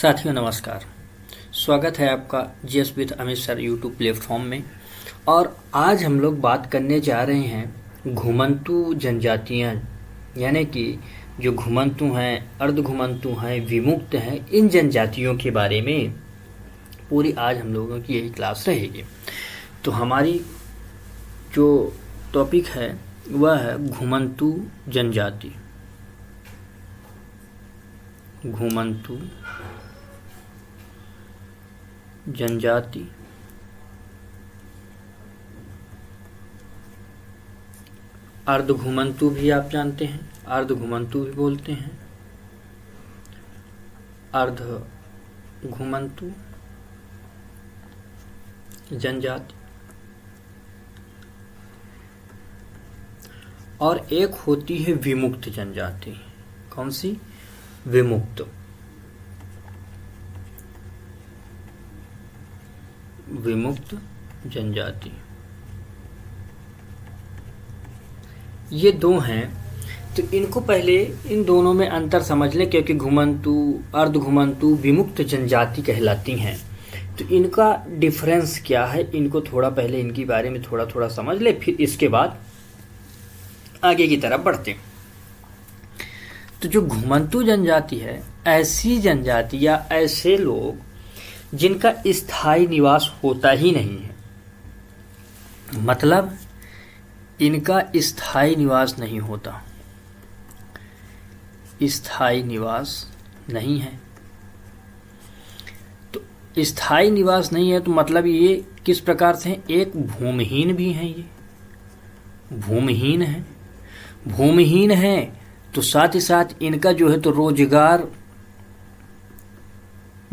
साथियों नमस्कार। स्वागत है आपका GS with Amit sir YouTube platform में। और आज हम लोग बात करने जा रहे हैं घुमंतू जनजातियाँ, यानी कि जो घुमंतू हैं, अर्ध घुमंतू हैं, विमुक्त हैं, इन जनजातियों के बारे में पूरी आज हम लोगों की यही क्लास रहेगी। तो हमारी जो टॉपिक है वह है घुमंतू जनजाति। घुमंतू जनजाति, अर्ध घुमंतू भी आप जानते हैं, अर्ध घुमंतू भी बोलते हैं, अर्ध घुमंतू जनजाति। और एक होती है विमुक्त जनजाति। कौन सी? विमुक्त। विमुक्त जनजाति, ये दो हैं। तो इनको पहले इन दोनों में अंतर समझ लें, क्योंकि घुमंतू, अर्ध घुमंतू, विमुक्त जनजाति कहलाती हैं। तो इनका डिफरेंस क्या है, इनको थोड़ा पहले इनके बारे में थोड़ा थोड़ा समझ ले, फिर इसके बाद आगे की तरफ बढ़ते। तो जो घुमंतू जनजाति है, ऐसी जनजाति या ऐसे लोग जिनका स्थायी निवास होता ही नहीं है, मतलब इनका स्थायी निवास नहीं होता, स्थायी निवास नहीं है। तो स्थायी निवास नहीं है तो मतलब ये किस प्रकार से हैं? एक भूमिहीन भी हैं। ये भूमिहीन है। भूमिहीन है तो साथ ही साथ इनका जो है तो रोजगार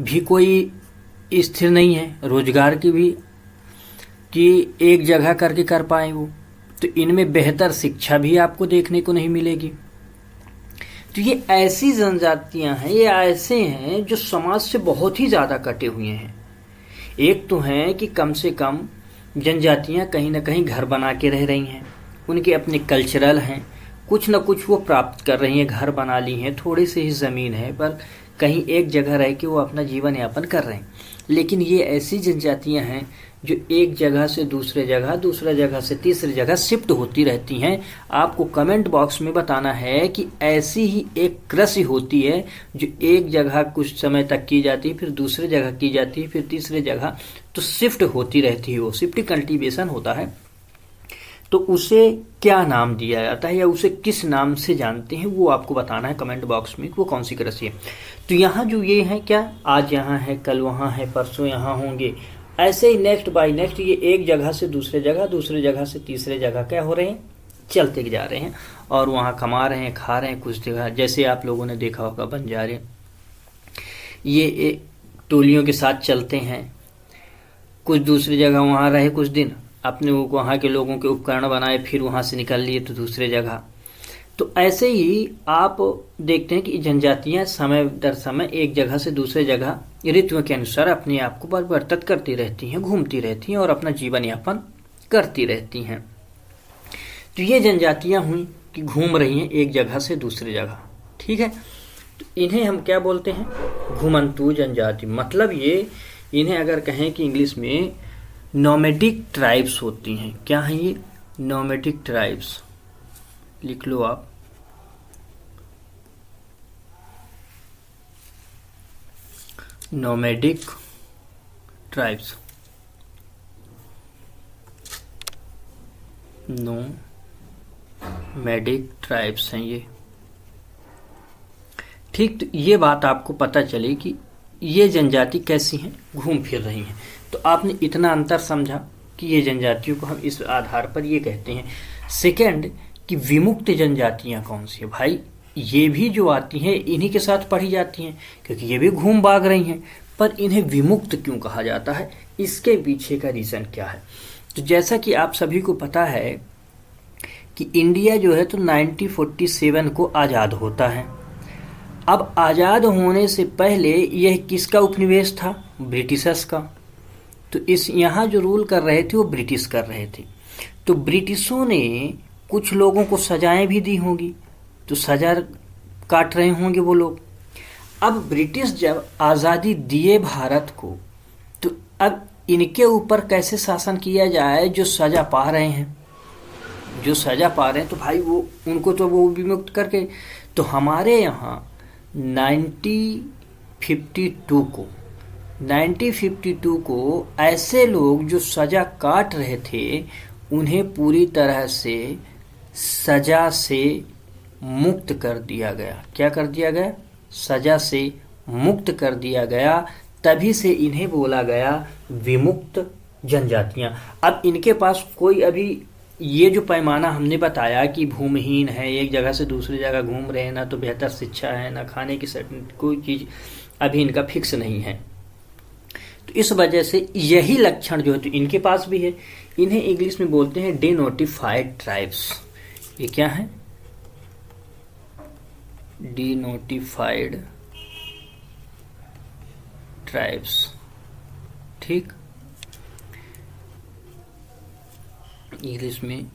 भी कोई स्थिर नहीं है, रोजगार की भी कि एक जगह करके कर पाए वो। तो इनमें बेहतर शिक्षा भी आपको देखने को नहीं मिलेगी। तो ये ऐसी जनजातियां हैं, ये ऐसे हैं जो समाज से बहुत ही ज़्यादा कटे हुए हैं। एक तो हैं कि कम से कम जनजातियां कहीं ना कहीं घर बना के रह रही हैं, उनके अपने कल्चरल हैं, कुछ न कुछ वो प्राप्त कर रही हैं, घर बना ली हैं, थोड़ी सी ही ज़मीन है पर कहीं एक जगह रह के वो अपना जीवन यापन कर रहे हैं। लेकिन ये ऐसी जनजातियां हैं जो एक जगह से दूसरे जगह, दूसरा जगह से तीसरी जगह शिफ्ट होती रहती हैं। आपको कमेंट बॉक्स में बताना है कि ऐसी ही एक कृषि होती है जो एक जगह कुछ समय तक की जाती है, फिर दूसरे जगह की जाती है, फिर तीसरे जगह, तो शिफ्ट होती रहती है। वो शिफ्ट कल्टीवेशन होता है। तो उसे क्या नाम दिया जाता है या उसे किस नाम से जानते हैं, वो आपको बताना है कमेंट बॉक्स में, वो कौन सी कृषि है। तो यहाँ जो ये है, क्या आज यहाँ है, कल वहाँ है, परसों यहाँ होंगे, ऐसे ही नेक्स्ट बाय नेक्स्ट ये एक जगह से दूसरे जगह, दूसरे जगह से तीसरे जगह क्या हो रहे हैं, चलते जा रहे हैं और वहाँ कमा रहे हैं, खा रहे हैं। कुछ जगह जैसे आप लोगों ने देखा होगा बंजारे, ये टोलियों के साथ चलते हैं, कुछ दूसरी जगह वहाँ रहे कुछ दिन, अपने वहाँ के लोगों के उपकरण बनाए, फिर वहाँ से निकल लिए तो दूसरे जगह। तो ऐसे ही आप देखते हैं कि जनजातियाँ समय दर समय एक जगह से दूसरे जगह ऋतुओं के अनुसार अपने आप को परिवर्तित करती रहती हैं, घूमती रहती हैं और अपना जीवन यापन करती रहती हैं। तो ये जनजातियाँ हुई कि घूम रही हैं एक जगह से दूसरी जगह, ठीक है। तो इन्हें हम क्या बोलते हैं? घुमंतू जनजाति। मतलब ये इन्हें अगर कहें कि इंग्लिश में नोमैडिक ट्राइब्स होती हैं। क्या हैं ये? Nomadic tribes. लिख लो आप। नोमैडिक ट्राइब्स, नोमैडिक ट्राइब्स हैं ये, ठीक। तो ये बात आपको पता चली कि ये जनजाति कैसी हैं, घूम फिर रही हैं। तो आपने इतना अंतर समझा कि ये जनजातियों को हम इस आधार पर ये कहते हैं। सेकंड, कि विमुक्त जनजातियां कौन सी है? भाई ये भी जो आती हैं इन्हीं के साथ पढ़ी जाती हैं, क्योंकि ये भी घूम भाग रही हैं। पर इन्हें विमुक्त क्यों कहा जाता है, इसके पीछे का रीज़न क्या है? तो जैसा कि आप सभी को पता है कि इंडिया जो है तो 1947 को आज़ाद होता है। अब आज़ाद होने से पहले यह किसका उपनिवेश था? ब्रिटिशर्स का। तो इस यहाँ जो रूल कर रहे थे वो ब्रिटिश कर रहे थे। तो ब्रिटिशों ने कुछ लोगों को सजाएं भी दी होंगी, तो सजा काट रहे होंगे वो लोग। अब ब्रिटिश जब आज़ादी दिए भारत को, तो अब इनके ऊपर कैसे शासन किया जाए? जो सजा पा रहे हैं, जो सजा पा रहे हैं, तो भाई वो उनको तो वो विमुक्त करके। तो हमारे यहाँ 1952 को ऐसे लोग जो सजा काट रहे थे, उन्हें पूरी तरह से सजा से मुक्त कर दिया गया। क्या कर दिया गया? सजा से मुक्त कर दिया गया। तभी से इन्हें बोला गया विमुक्त जनजातियां। अब इनके पास कोई, अभी ये जो पैमाना हमने बताया कि भूमिहीन है, एक जगह से दूसरी जगह घूम रहे हैं, ना तो बेहतर शिक्षा है, ना खाने की कोई चीज़ अभी इनका फिक्स नहीं है। तो इस वजह से यही लक्षण जो है तो इनके पास भी है। इन्हें इंग्लिश में बोलते हैं डिनोटिफाइड ट्राइब्स। ये क्या है? Denotified tribes. ठीक, इंग्लिश में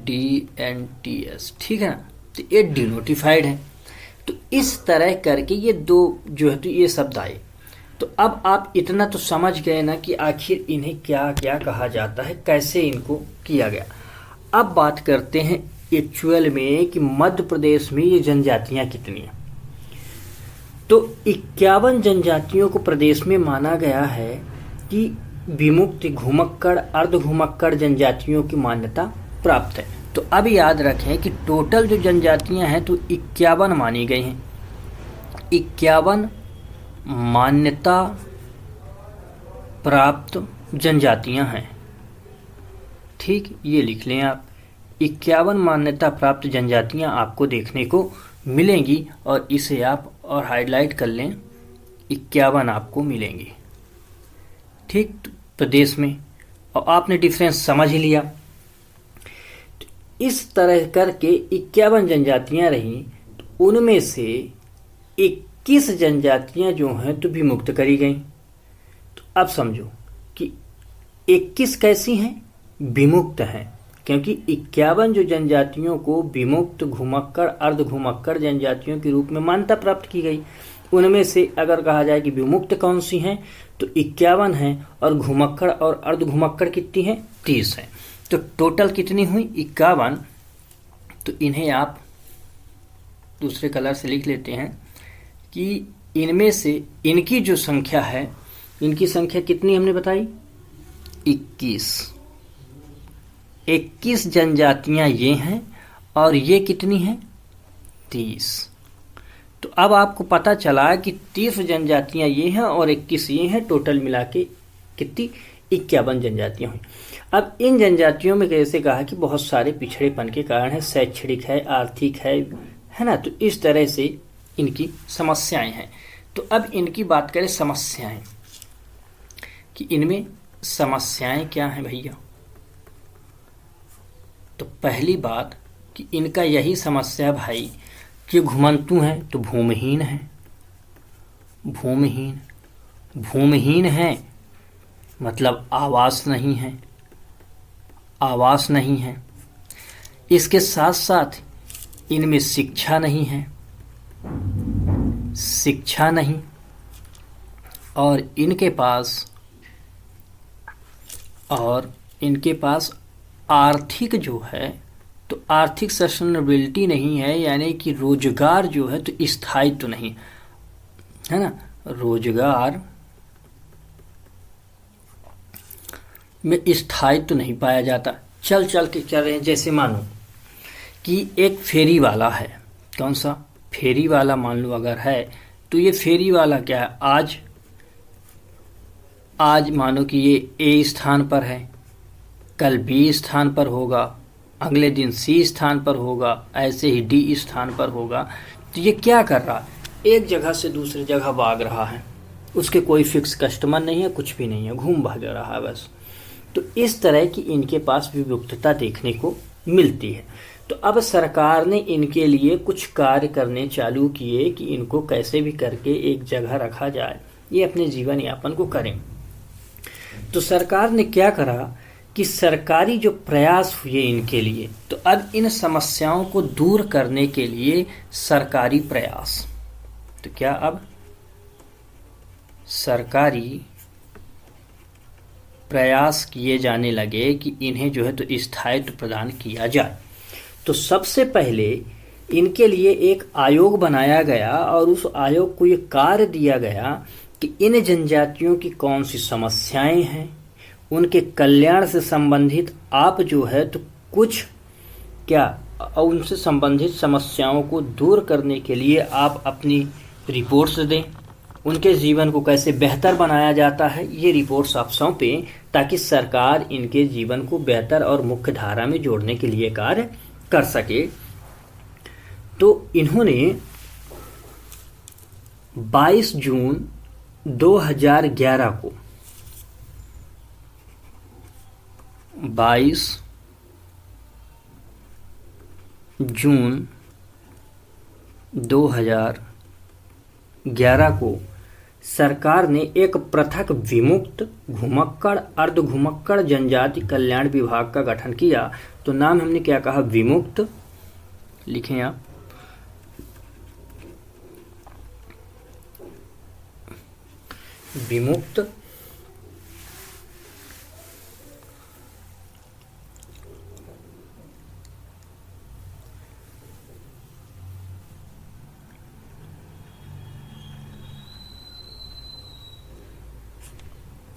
DNTS। ठीक है ना? तो ये डिनोटिफाइड है। तो इस तरह करके ये दो जो है तो ये शब्द आए। तो अब आप इतना तो समझ गए ना कि आखिर इन्हें क्या क्या कहा जाता है, कैसे इनको किया गया। अब बात करते हैं एक्चुअल में कि मध्य प्रदेश में ये जनजातियां कितनी हैं। तो 51 जनजातियों को प्रदेश में माना गया है कि विमुक्त, घुमक्कड़, अर्ध घुमक्कड़ जनजातियों की मान्यता प्राप्त है। तो अब याद रखें कि टोटल जो जनजातियां हैं तो 51 मानी गई हैं। 51 मान्यता प्राप्त जनजातियां हैं। ठीक, ये लिख लें आप। 51 मान्यता प्राप्त जनजातियां आपको देखने को मिलेंगी और इसे आप और हाईलाइट कर लें, 51 आपको मिलेंगी। ठीक, प्रदेश में। और आपने डिफरेंस समझ ही लिया। तो इस तरह करके 51 जनजातियां रहीं, तो उनमें से 21 जनजातियां जो हैं तो विमुक्त करी गई। तो अब समझो कि 21 कैसी हैं? विमुक्त हैं, क्योंकि 51 जो जनजातियों को विमुक्त, घुमक्कड़, अर्ध घुमक्कड़ जनजातियों के रूप में मान्यता प्राप्त की गई। उनमें से अगर कहा जाए कि विमुक्त कौन सी हैं, तो 51 हैं, और घुमक्कड़ और अर्ध घुमक्कड़ कितनी हैं? 30 हैं। तो टोटल कितनी हुई? 51। तो इन्हें आप दूसरे कलर से लिख लेते हैं कि इनमें से इनकी जो संख्या है, इनकी संख्या कितनी हमने बताई? 21। 21 जनजातियां ये हैं और ये कितनी हैं? 30। तो अब आपको पता चला कि 30 जनजातियां ये हैं और 21 ये हैं। टोटल मिला के कितनी? 51 जनजातियां हुई। अब इन जनजातियों में कैसे कहा कि बहुत सारे पिछड़ेपन के कारण है, शैक्षणिक है, आर्थिक है ना? तो इस तरह से इनकी समस्याएं हैं। तो अब इनकी बात करें समस्याएं, कि इनमें समस्याएं क्या हैं भैया? तो पहली बात कि इनका यही समस्या भाई कि घुमंतु हैं तो भूमिहीन हैं। भूमिहीन हैं मतलब आवास नहीं है, आवास नहीं है। इसके साथ साथ इनमें शिक्षा नहीं है, शिक्षा नहीं। और इनके पास आर्थिक जो है तो आर्थिक सस्टेनेबिलिटी नहीं है, यानी कि रोजगार जो है तो स्थायित्व तो नहीं है ना। रोजगार में स्थायित्व तो नहीं पाया जाता। चल रहे हैं। जैसे मानो कि एक फेरी वाला है, कौन सा? फेरी वाला मान लो अगर है, तो ये फेरी वाला क्या है? आज मानो कि ये ए स्थान पर है, कल बी स्थान पर होगा, अगले दिन सी स्थान पर होगा, ऐसे ही डी स्थान पर होगा। तो ये क्या कर रहा है? एक जगह से दूसरी जगह भाग रहा है। उसके कोई फिक्स कस्टमर नहीं है, कुछ भी नहीं है, घूम भाग रहा है बस। तो इस तरह की इनके पास विमुक्तता देखने को मिलती है। तो अब सरकार ने इनके लिए कुछ कार्य करने चालू किए कि इनको कैसे भी करके एक जगह रखा जाए, ये अपने जीवन यापन को करें। तो सरकार ने क्या करा कि सरकारी जो प्रयास हुए इनके लिए, तो अब इन समस्याओं को दूर करने के लिए सरकारी प्रयास, तो क्या अब सरकारी प्रयास किए जाने लगे कि इन्हें जो है तो स्थायित्व प्रदान किया जाए। तो सबसे पहले इनके लिए एक आयोग बनाया गया और उस आयोग को ये कार्य दिया गया कि इन जनजातियों की कौन सी समस्याएं हैं, उनके कल्याण से संबंधित आप जो है तो कुछ क्या उनसे संबंधित समस्याओं को दूर करने के लिए आप अपनी रिपोर्ट्स दें। उनके जीवन को कैसे बेहतर बनाया जाता है ये रिपोर्ट्स आप सौंपें, ताकि सरकार इनके जीवन को बेहतर और मुख्य धारा में जोड़ने के लिए कार्य कर सके। तो इन्होंने 22 जून 2011 को 22 जून 2011 को सरकार ने एक पृथक विमुक्त घुमक्कड़ अर्ध घुमक्कड़ जनजाति कल्याण विभाग का गठन किया। तो नाम हमने क्या कहा, विमुक्त, लिखें आप, विमुक्त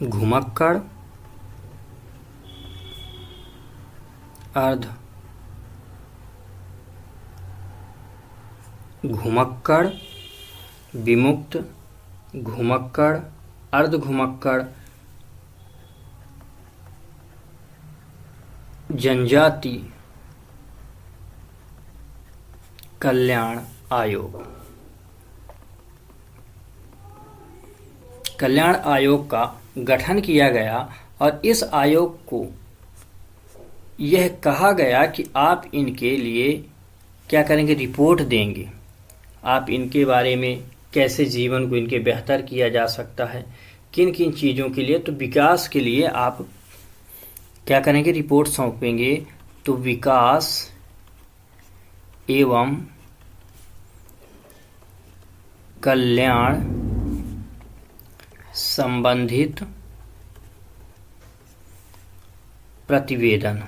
घुमक्कड़ अर्ध घुमक्कड़ विमुक्त घुमक्कड़ अर्ध घुमक्कड़ जनजाति कल्याण आयोग। कल्याण आयोग का गठन किया गया और इस आयोग को यह कहा गया कि आप इनके लिए क्या करेंगे, रिपोर्ट देंगे। आप इनके बारे में कैसे जीवन को इनके बेहतर किया जा सकता है, किन किन चीज़ों के लिए, तो विकास के लिए आप क्या करेंगे, रिपोर्ट सौंपेंगे। तो विकास एवं कल्याण संबंधित प्रतिवेदन,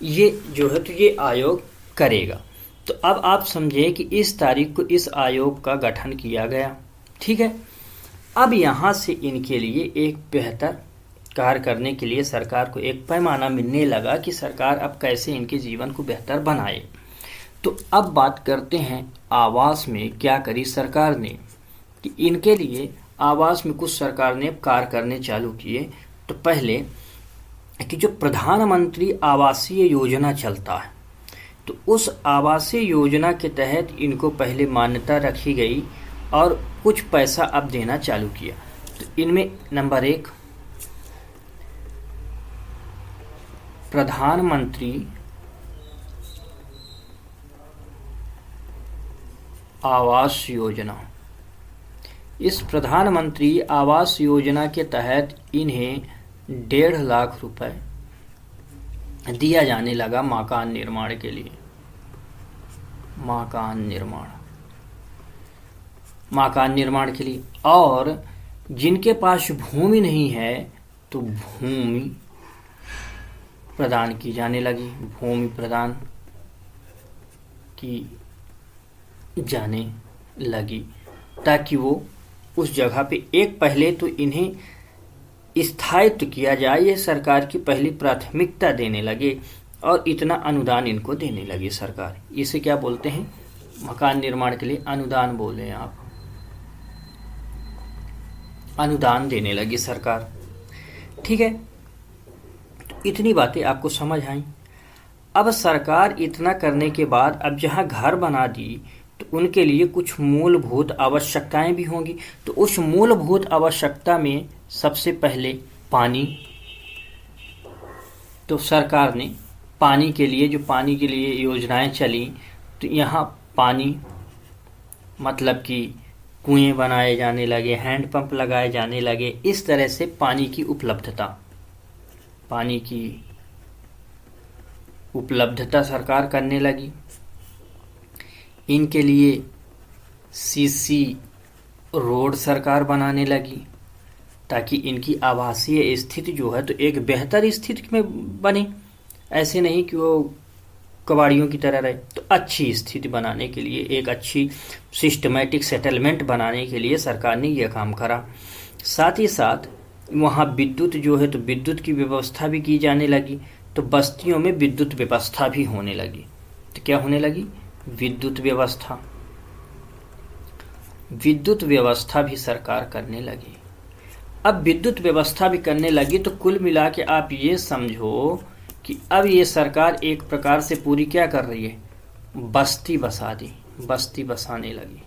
ये जो है तो ये आयोग करेगा। तो अब आप समझें कि इस तारीख को इस आयोग का गठन किया गया, ठीक है। अब यहाँ से इनके लिए एक बेहतर कार्य करने के लिए सरकार को एक पैमाना मिलने लगा कि सरकार अब कैसे इनके जीवन को बेहतर बनाए। तो अब बात करते हैं आवास में क्या करी सरकार ने, कि इनके लिए आवास में कुछ सरकार ने कार्य करने चालू किए। तो पहले कि जो प्रधानमंत्री आवासीय योजना चलता है, तो उस आवासीय योजना के तहत इनको पहले मान्यता रखी गई और कुछ पैसा अब देना चालू किया। तो इनमें नंबर 1 प्रधानमंत्री आवास योजना। इस प्रधानमंत्री आवास योजना के तहत इन्हें 1.5 लाख रुपए दिया जाने लगा मकान निर्माण के लिए। मकान निर्माण के लिए, और जिनके पास भूमि नहीं है तो भूमि प्रदान की जाने लगी, भूमि प्रदान की जाने लगी, ताकि वो उस जगह पे एक पहले तो इन्हें स्थायित्व किया जाए, ये सरकार की पहली प्राथमिकता देने लगे और इतना अनुदान इनको देने लगी सरकार। इसे क्या बोलते हैं, मकान निर्माण के लिए अनुदान बोले आप, अनुदान देने लगी सरकार, ठीक है। तो इतनी बातें आपको समझ आई। अब सरकार इतना करने के बाद अब जहाँ घर बना दी तो उनके लिए कुछ मूलभूत आवश्यकताएं भी होंगी। तो उस मूलभूत आवश्यकता में सबसे पहले पानी। तो सरकार ने पानी के लिए योजनाएं चली, तो यहाँ पानी मतलब कि कुएं बनाए जाने लगे, हैंडपंप लगाए जाने लगे। इस तरह से पानी की उपलब्धता सरकार करने लगी। इनके लिए सीसी रोड सरकार बनाने लगी ताकि इनकी आवासीय स्थिति जो है तो एक बेहतर स्थिति में बने, ऐसे नहीं कि वो कबाड़ियों की तरह रहे। तो अच्छी स्थिति बनाने के लिए, एक अच्छी सिस्टमेटिक सेटलमेंट बनाने के लिए सरकार ने यह काम करा। साथ ही साथ वहाँ विद्युत जो है तो विद्युत की व्यवस्था भी की जाने लगी, तो बस्तियों में विद्युत व्यवस्था भी होने लगी। तो क्या होने लगी? विद्युत व्यवस्था। विद्युत व्यवस्था भी सरकार करने लगी। अब विद्युत व्यवस्था भी करने लगी तो कुल मिला के आप ये समझो कि अब ये सरकार एक प्रकार से पूरी क्या कर रही है? बस्ती बसा दी, बस्ती बसाने लगी,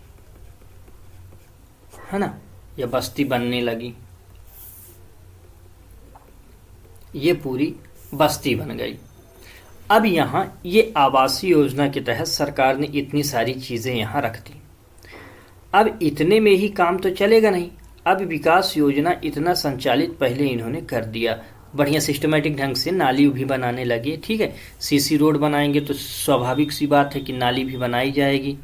है ना, या बस्ती बनने लगी। ये पूरी बस्ती बन गई। अब यहाँ ये आवासीय योजना के तहत सरकार ने इतनी सारी चीजें यहाँ रख दी। अब इतने में ही काम तो चलेगा नहीं, अब विकास योजना इतना संचालित पहले इन्होंने कर दिया, बढ़िया सिस्टमेटिक ढंग से नाली भी बनाने लगे। ठीक है, सीसी रोड बनाएंगे तो स्वाभाविक सी बात है कि नाली भी बनाई जाएगी।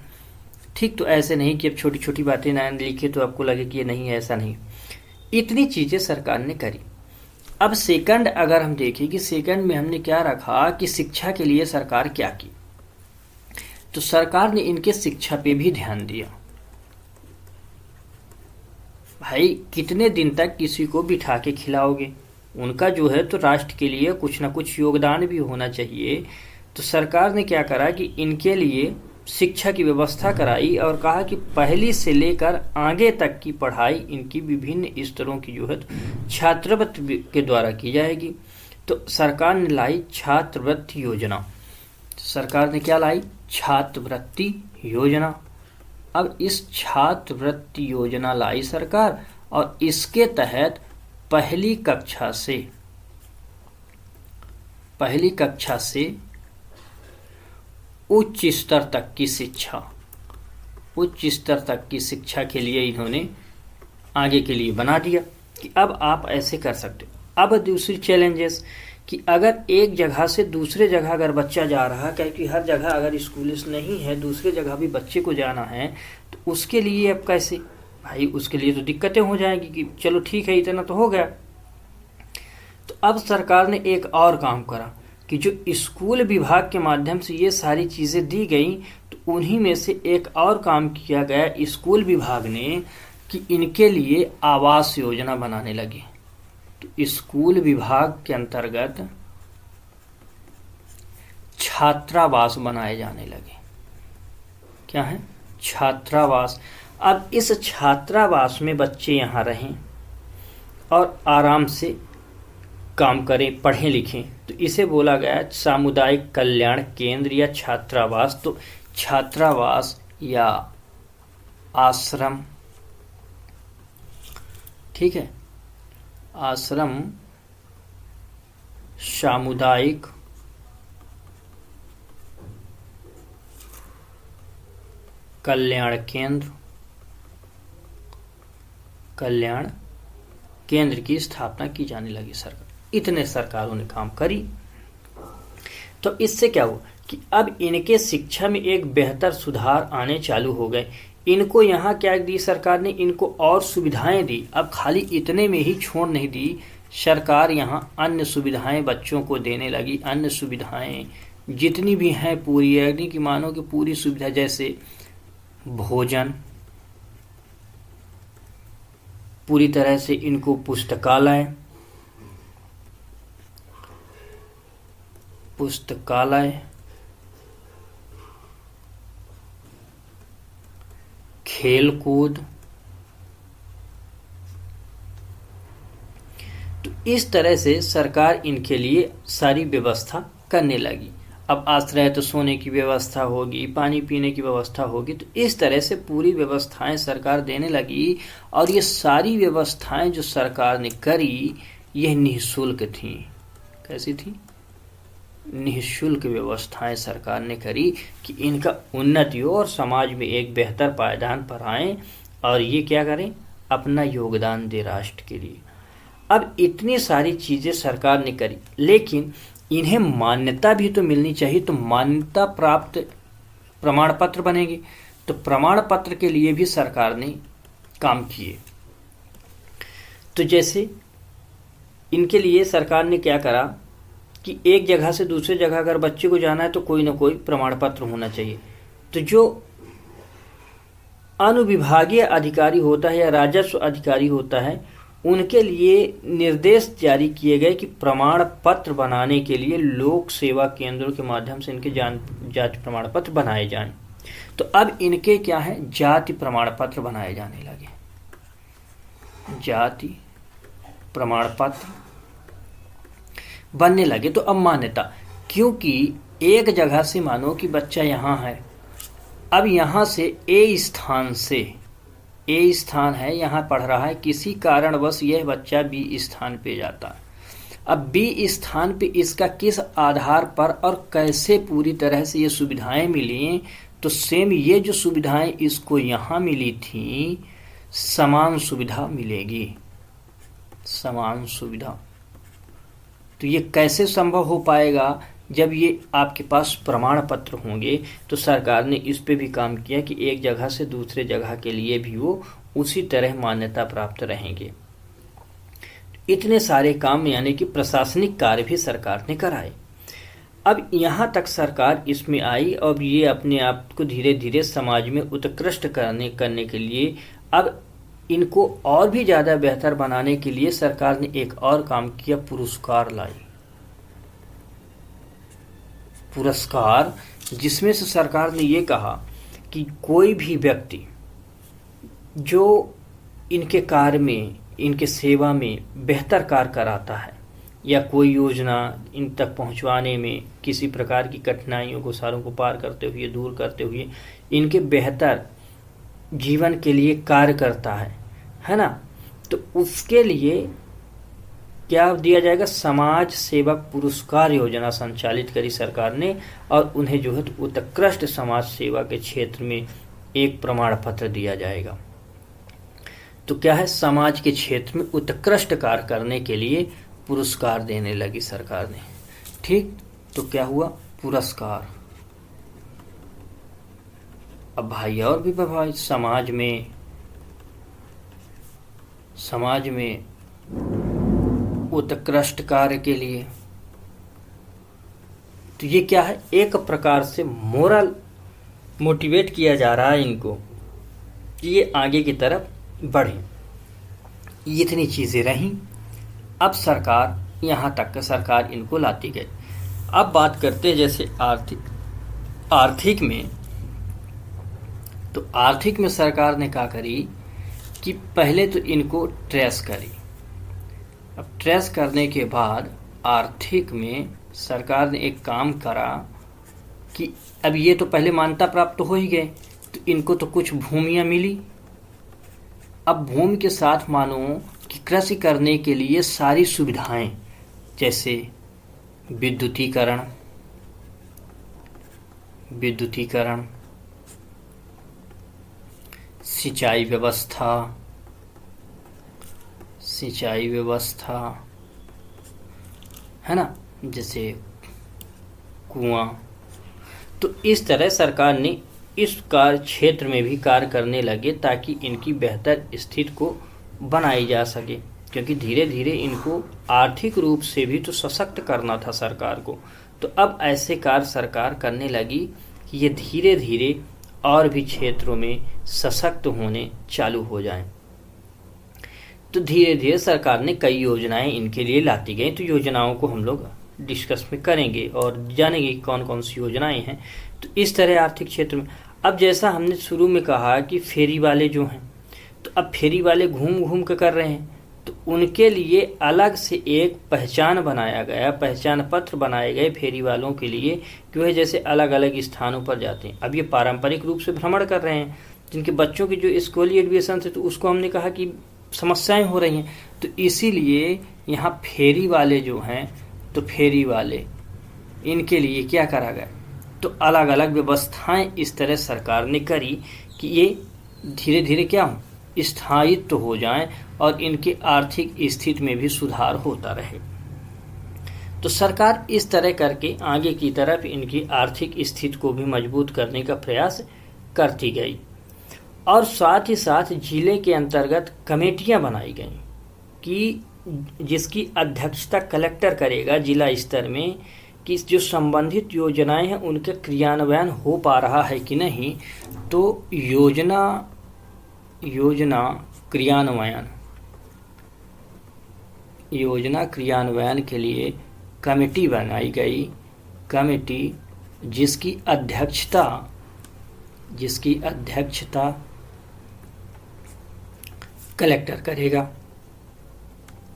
ठीक, तो ऐसे नहीं कि अब छोटी छोटी बातें ना लिखे तो आपको लगे कि ये नहीं है, ऐसा नहीं। इतनी चीजें सरकार ने करी। अब सेकंड अगर हम देखें कि सेकंड में हमने क्या रखा कि शिक्षा के लिए सरकार क्या की, तो सरकार ने इनके शिक्षा पे भी ध्यान दिया। भाई कितने दिन तक किसी को बिठा के खिलाओगे? उनका जो है तो राष्ट्र के लिए कुछ ना कुछ योगदान भी होना चाहिए। तो सरकार ने क्या करा कि इनके लिए शिक्षा की व्यवस्था कराई और कहा कि पहली से लेकर आगे तक की पढ़ाई इनकी विभिन्न स्तरों की जो है छात्रवृत्ति के द्वारा की जाएगी। तो सरकार ने लाई छात्रवृत्ति योजना। सरकार ने क्या लाई? छात्रवृत्ति योजना। अब इस छात्रवृत्ति योजना लाई सरकार और इसके तहत पहली कक्षा से उच्च स्तर तक की शिक्षा के लिए इन्होंने आगे के लिए बना दिया कि अब आप ऐसे कर सकते हो। अब दूसरी चैलेंजेस कि अगर एक जगह से दूसरे जगह अगर बच्चा जा रहा है, क्योंकि हर जगह अगर स्कूल नहीं है, दूसरे जगह भी बच्चे को जाना है, तो उसके लिए अब कैसे? भाई उसके लिए तो दिक्कतें हो जाएंगी कि चलो ठीक है इतना तो हो गया। तो अब सरकार ने एक और काम करा कि जो स्कूल विभाग के माध्यम से ये सारी चीज़ें दी गई, तो उन्हीं में से एक और काम किया गया स्कूल विभाग ने कि इनके लिए आवास योजना बनाने लगे। तो स्कूल विभाग के अंतर्गत छात्रावास बनाए जाने लगे। क्या है? छात्रावास। अब इस छात्रावास में बच्चे यहाँ रहें और आराम से काम करें, पढ़ें लिखें, तो इसे बोला गया सामुदायिक कल्याण केंद्र या छात्रावास। तो छात्रावास या आश्रम, ठीक है, आश्रम, सामुदायिक कल्याण केंद्र की स्थापना की जाने लगी सरकार। इतने सरकारों ने काम करी। तो इससे क्या हुआ कि अब इनके शिक्षा में एक बेहतर सुधार आने चालू हो गए। इनको यहाँ क्या दी सरकार ने? इनको और सुविधाएं दी। अब खाली इतने में ही छोड़ नहीं दी सरकार, यहाँ अन्य सुविधाएं बच्चों को देने लगी। अन्य सुविधाएं जितनी भी हैं पूरी, यानी कि मानो कि पूरी सुविधा, जैसे भोजन, पूरी तरह से इनको पुस्तकालय, खेल कूद। तो इस तरह से सरकार इनके लिए सारी व्यवस्था करने लगी। अब आश्रय तो सोने की व्यवस्था होगी, पानी पीने की व्यवस्था होगी। तो इस तरह से पूरी व्यवस्थाएं सरकार देने लगी। और ये सारी व्यवस्थाएं जो सरकार ने करी यह निःशुल्क थी। कैसी थी? निःशुल्क व्यवस्थाएं सरकार ने करी कि इनका उन्नति हो और समाज में एक बेहतर पायदान पर आए और ये क्या करें? अपना योगदान दे राष्ट्र के लिए। अब इतनी सारी चीजें सरकार ने करी, लेकिन इन्हें मान्यता भी तो मिलनी चाहिए। तो मान्यता प्राप्त प्रमाण पत्र बनेंगे। तो प्रमाण पत्र के लिए भी सरकार ने काम किए। तो जैसे इनके लिए सरकार ने क्या करा कि एक जगह से दूसरे जगह अगर बच्चे को जाना है तो कोई ना कोई प्रमाण पत्र होना चाहिए। तो जो अनुविभागीय अधिकारी होता है या राजस्व अधिकारी होता है, उनके लिए निर्देश जारी किए गए कि प्रमाण पत्र बनाने के लिए लोक सेवा केंद्रों के माध्यम से इनके जाति प्रमाण पत्र बनाए जाएं। तो अब इनके क्या है, जाति प्रमाण पत्र बनाए जाने लगे। जाति प्रमाण पत्र बनने लगे। तो अब मान्यता, क्योंकि एक जगह से मानो कि बच्चा यहाँ है, अब यहाँ से ए स्थान है, यहाँ पढ़ रहा है, किसी कारणवश यह बच्चा बी स्थान पे जाता है। अब बी स्थान पे इसका किस आधार पर और कैसे पूरी तरह से ये सुविधाएं मिली, तो सेम ये जो सुविधाएं इसको यहाँ मिली थी, समान सुविधा मिलेगी, समान सुविधा। तो ये कैसे संभव हो पाएगा, जब ये आपके पास प्रमाण पत्र होंगे। तो सरकार ने इस पे भी काम किया कि एक जगह से दूसरे जगह के लिए भी वो उसी तरह मान्यता प्राप्त रहेंगे। इतने सारे काम यानी कि प्रशासनिक कार्य भी सरकार ने कराए। अब यहाँ तक सरकार इसमें आई और ये अपने आप को धीरे धीरे समाज में उत्कृष्ट करने के लिए, अब इनको और भी ज़्यादा बेहतर बनाने के लिए सरकार ने एक और काम किया, पुरस्कार लाई। पुरस्कार, जिसमें से सरकार ने ये कहा कि कोई भी व्यक्ति जो इनके कार्य में, इनके सेवा में बेहतर कार्य कराता है या कोई योजना इन तक पहुंचवाने में किसी प्रकार की कठिनाइयों को, सारों को पार करते हुए, दूर करते हुए इनके बेहतर जीवन के लिए कार्य करता है ना, तो उसके लिए क्या दिया जाएगा, समाज सेवक पुरस्कार योजना संचालित करी सरकार ने और उन्हें जो है तो उत्कृष्ट समाज सेवा के क्षेत्र में एक प्रमाण पत्र दिया जाएगा। तो क्या है, समाज के क्षेत्र में उत्कृष्ट कार्य करने के लिए पुरस्कार देने लगी सरकार ने। ठीक, तो क्या हुआ, पुरस्कार। अब भाई और भी भाई समाज में उत्कृष्ट कार्य के लिए, तो ये क्या है, एक प्रकार से मोरल मोटिवेट किया जा रहा है इनको कि ये आगे की तरफ बढ़े। इतनी चीजें रहीं। अब सरकार, यहाँ तक का सरकार इनको लाती गई। अब बात करते हैं जैसे आर्थिक में, तो आर्थिक में सरकार ने क्या करी कि पहले तो इनको ट्रेस करी। अब ट्रेस करने के बाद आर्थिक में सरकार ने एक काम करा कि अब ये तो पहले मान्यता प्राप्त हो ही गए, तो इनको तो कुछ भूमियां मिली। अब भूमि के साथ मानो कि कृषि करने के लिए सारी सुविधाएं, जैसे विद्युतीकरण, सिंचाई व्यवस्था है ना, जैसे कुआं। तो इस तरह सरकार ने इस कार्य क्षेत्र में भी कार्य करने लगे ताकि इनकी बेहतर स्थिति को बनाई जा सके, क्योंकि धीरे धीरे इनको आर्थिक रूप से भी तो सशक्त करना था सरकार को। तो अब ऐसे कार्य सरकार करने लगी कि ये धीरे धीरे और भी क्षेत्रों में सशक्त होने चालू हो जाएं। तो धीरे धीरे सरकार ने कई योजनाएं इनके लिए लाती गई। तो योजनाओं को हम लोग डिस्कस में करेंगे और जानेंगे कौन कौन सी योजनाएं हैं। तो इस तरह आर्थिक क्षेत्र में, अब जैसा हमने शुरू में कहा कि फेरी वाले जो हैं, तो अब फेरी वाले घूम घूम के कर रहे हैं, तो उनके लिए अलग से एक पहचान बनाया गया, पहचान पत्र बनाए गए फेरी वालों के लिए, कि वह जैसे अलग अलग स्थानों पर जाते हैं। अब ये पारंपरिक रूप से भ्रमण कर रहे हैं, जिनके बच्चों की जो स्कूली एडमिशन है तो उसको हमने कहा कि समस्याएं हो रही हैं, तो इसीलिए यहाँ फेरी वाले जो हैं, तो फेरी वाले इनके लिए क्या करा गया, तो अलग अलग व्यवस्थाएं इस तरह सरकार ने करी कि ये धीरे धीरे क्या हो, स्थायित्व हो जाएं और इनकी आर्थिक स्थिति में भी सुधार होता रहे। तो सरकार इस तरह करके आगे की तरफ इनकी आर्थिक स्थिति को भी मजबूत करने का प्रयास करती गई। और साथ ही साथ जिले के अंतर्गत कमेटियां बनाई गई कि जिसकी अध्यक्षता कलेक्टर करेगा जिला स्तर में, कि जो संबंधित योजनाएं हैं उनके क्रियान्वयन हो पा रहा है कि नहीं। तो योजना क्रियान्वयन के लिए कमेटी बनाई गई, कमेटी जिसकी अध्यक्षता कलेक्टर करेगा।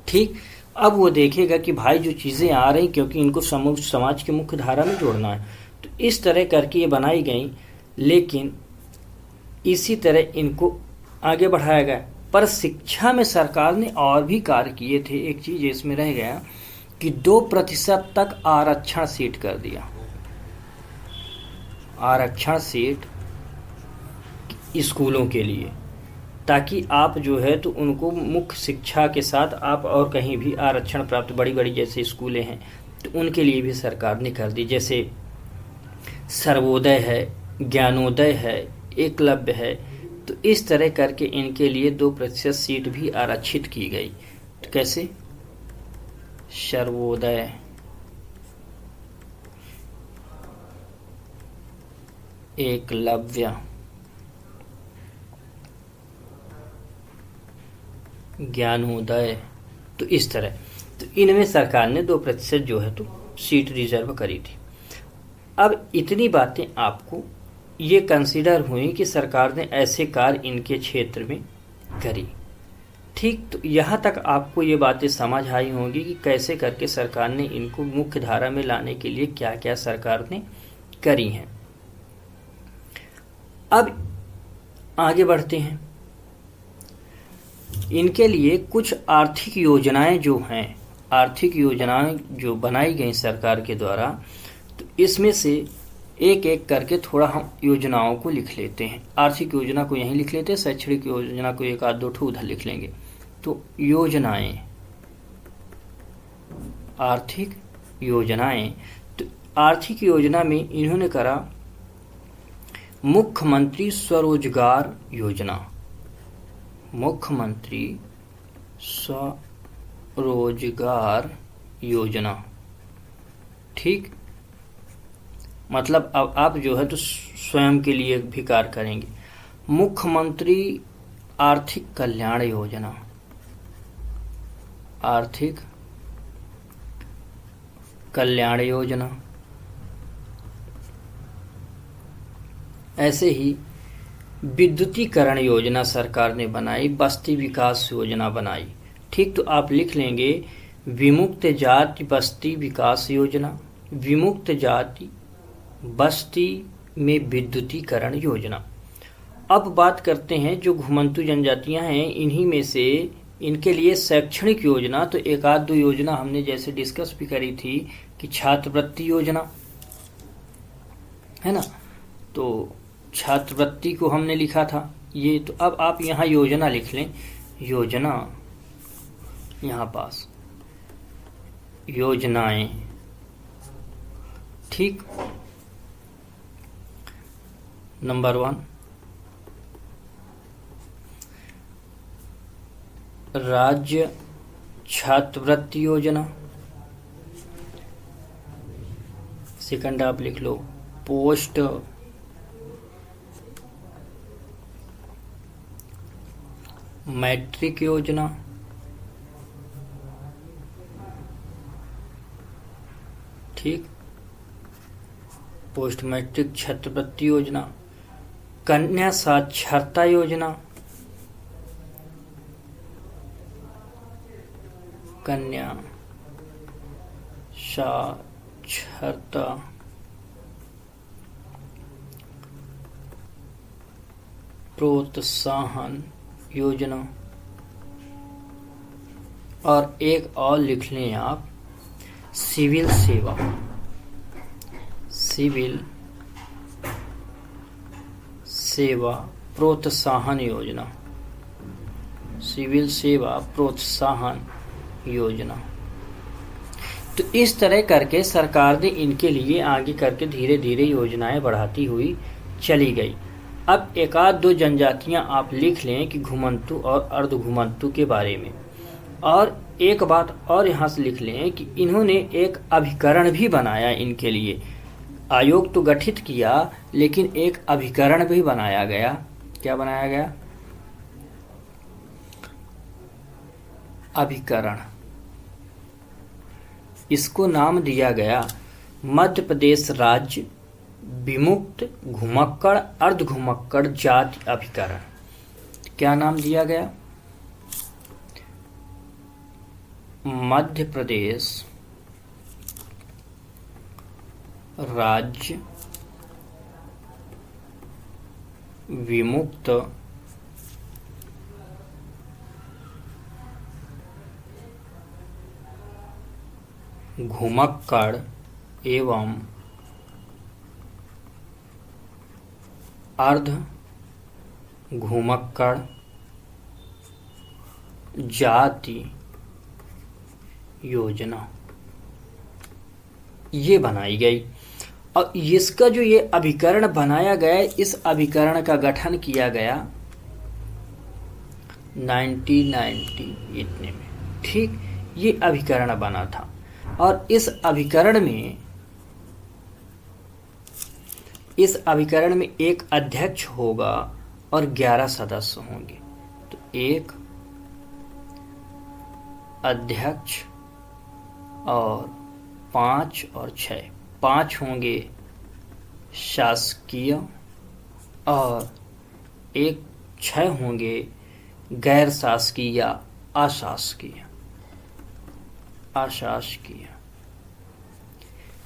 ठीक, अब वो देखेगा कि भाई जो चीज़ें आ रही, क्योंकि इनको समाज के मुख्य धारा में जोड़ना है, तो इस तरह करके ये बनाई गई। लेकिन इसी तरह इनको आगे बढ़ाया गया। पर शिक्षा में सरकार ने और भी कार्य किए थे। एक चीज़ इसमें रह गया कि 2% तक आरक्षण सीट कर दिया। आरक्षण सीट स्कूलों के लिए, ताकि आप जो है तो उनको मुख्य शिक्षा के साथ आप और कहीं भी आरक्षण प्राप्त, बड़ी बड़ी जैसे स्कूलें हैं तो उनके लिए भी सरकार ने कर दी। जैसे सर्वोदय है, ज्ञानोदय है, एकलव्य है, तो इस तरह करके इनके लिए 2% सीट भी आरक्षित की गई। तो कैसे? सर्वोदय, एकलव्य, ज्ञानोदय, तो इस तरह, तो इनमें सरकार ने 2% जो है तो सीट रिजर्व करी थी। अब इतनी बातें आपको ये कंसीडर हुई कि सरकार ने ऐसे कार्य इनके क्षेत्र में करी। ठीक, तो यहाँ तक आपको ये बातें समझ आई होंगी कि कैसे करके सरकार ने इनको मुख्य धारा में लाने के लिए क्या क्या सरकार ने करी हैं। अब आगे बढ़ते हैं। इनके लिए कुछ आर्थिक योजनाएं जो हैं, आर्थिक योजनाएं जो बनाई गई सरकार के द्वारा, तो इसमें से एक एक करके थोड़ा हम योजनाओं को लिख लेते हैं। आर्थिक योजना को यहीं लिख लेते हैं, शैक्षणिक योजना को एक आध दो ठो उधर लिख लेंगे। तो योजनाएं, आर्थिक योजनाएं, तो आर्थिक योजना में इन्होंने करा मुख्यमंत्री स्वरोजगार योजना, मुख्यमंत्री स्वरोजगार योजना। ठीक, मतलब अब आप जो है तो स्वयं के लिए भी कार्य करेंगे। मुख्यमंत्री आर्थिक कल्याण योजना, आर्थिक कल्याण योजना। ऐसे ही विद्युतीकरण योजना सरकार ने बनाई, बस्ती विकास योजना बनाई। ठीक, तो आप लिख लेंगे विमुक्त जाति बस्ती विकास योजना, विमुक्त जाति बस्ती में विद्युतीकरण योजना। अब बात करते हैं जो घुमंतु जनजातियां हैं, इन्हीं में से इनके लिए शैक्षणिक योजना। तो एक आध दो योजना हमने जैसे डिस्कस भी करी थी कि छात्रवृत्ति योजना है ना, तो छात्रवृत्ति को हमने लिखा था ये। तो अब आप यहाँ योजना लिख लें, योजना, यहाँ पास योजनाएं। ठीक, नंबर 1 राज्य छात्रवृत्ति योजना। सेकंड आप लिख लो पोस्ट मैट्रिक योजना। ठीक, पोस्ट मैट्रिक छात्रवृत्ति योजना। कन्या साक्षरता योजना, कन्या साक्षरता प्रोत्साहन योजना। और एक और लिख लें आप सिविल सेवा, सिविल सेवा प्रोत्साहन योजना, सिविल सेवा प्रोत्साहन योजना। तो इस तरह करके सरकार ने इनके लिए आगे करके धीरे धीरे योजनाएं बढ़ाती हुई चली गई। अब एक आध दो जनजातियां आप लिख लें कि घुमंतु और अर्ध घुमंतु के बारे में। और एक बात और यहाँ से लिख लें कि इन्होंने एक अभिकरण भी बनाया इनके लिए। आयोग तो गठित किया लेकिन एक अभिकरण भी बनाया गया। क्या बनाया गया? अभिकरण। इसको नाम दिया गया मध्य प्रदेश राज्य विमुक्त घुमक्कड़ अर्ध घुमक्कड़ जाति अभिकरण। क्या नाम दिया गया? मध्य प्रदेश राज्य विमुक्त घुमक्कड़ एवं अर्ध घुमक्कड़ जाति योजना ये बनाई गई। और इसका जो ये अभिकरण बनाया गया, इस अभिकरण का गठन किया गया 1990 इतने में। ठीक, ये अभिकरण बना था और इस अभिकरण में एक अध्यक्ष होगा और 11 सदस्य होंगे। तो एक अध्यक्ष और 5 और 6, 5 होंगे शासकीय और 6 होंगे गैर शासकीय या अशासकीय।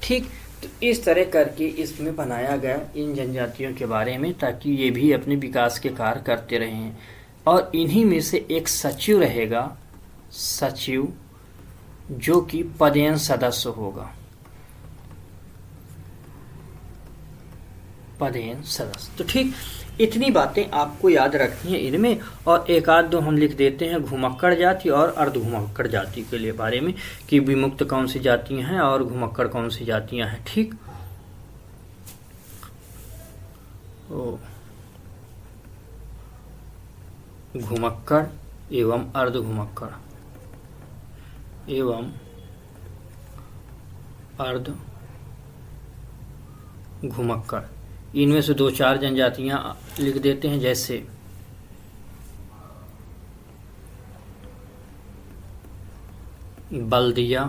ठीक, तो इस तरह करके इसमें बनाया गया इन जनजातियों के बारे में, ताकि ये भी अपने विकास के कार्य करते रहें। और इन्हीं में से एक सचिव रहेगा, सचिव जो कि पदेन सदस्य होगा, पदेन सदस्य। तो ठीक, इतनी बातें आपको याद रखनी है इनमें। और एक आध दो हम लिख देते हैं घुमक्कड़ जाति और अर्ध घुमक्कड़ जाति के लिए बारे में, कि विमुक्त कौन सी जातियां हैं और घुमक्कड़ कौन सी जातियां हैं। ठीक, घुमक्कड़ एवं अर्ध घुमक्कड़ एवं अर्ध घुमक्कड़, इनमें से 2-4 जनजातियां लिख देते हैं, जैसे बल्दिया,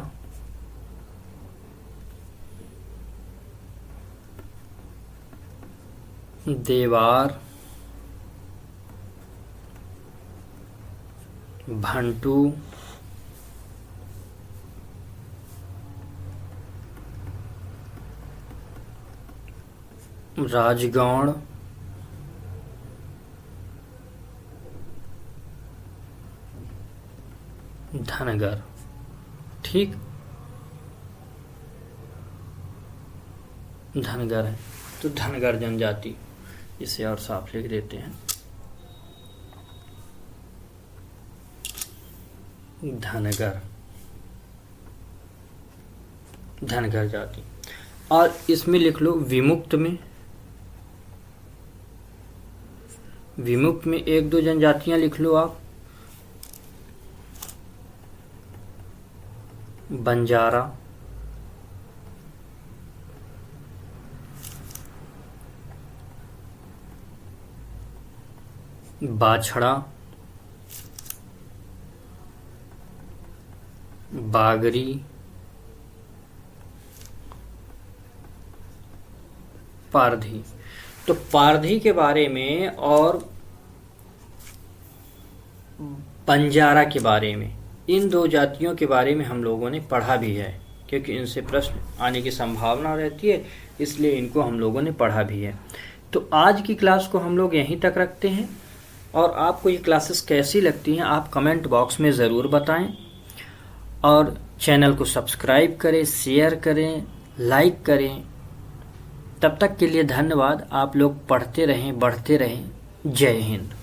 देवार, भंटू, राजगौड़, धनगर। ठीक, धनगर है तो धनगर जनजाति, इसे और साफ लिख देते हैं, धनगर जाति। और इसमें लिख लो विमुक्त में 1-2 जनजातियां लिख लो आप, बंजारा, बाछड़ा, बागरी, पारधी। तो पारधी के बारे में और बंजारा के बारे में, इन 2 जातियों के बारे में हम लोगों ने पढ़ा भी है, क्योंकि इनसे प्रश्न आने की संभावना रहती है, इसलिए इनको हम लोगों ने पढ़ा भी है। तो आज की क्लास को हम लोग यहीं तक रखते हैं। और आपको ये क्लासेस कैसी लगती हैं आप कमेंट बॉक्स में ज़रूर बताएं। और चैनल को सब्सक्राइब करें, शेयर करें, लाइक करें। तब तक के लिए धन्यवाद। आप लोग पढ़ते रहें, बढ़ते रहें। जय हिंद।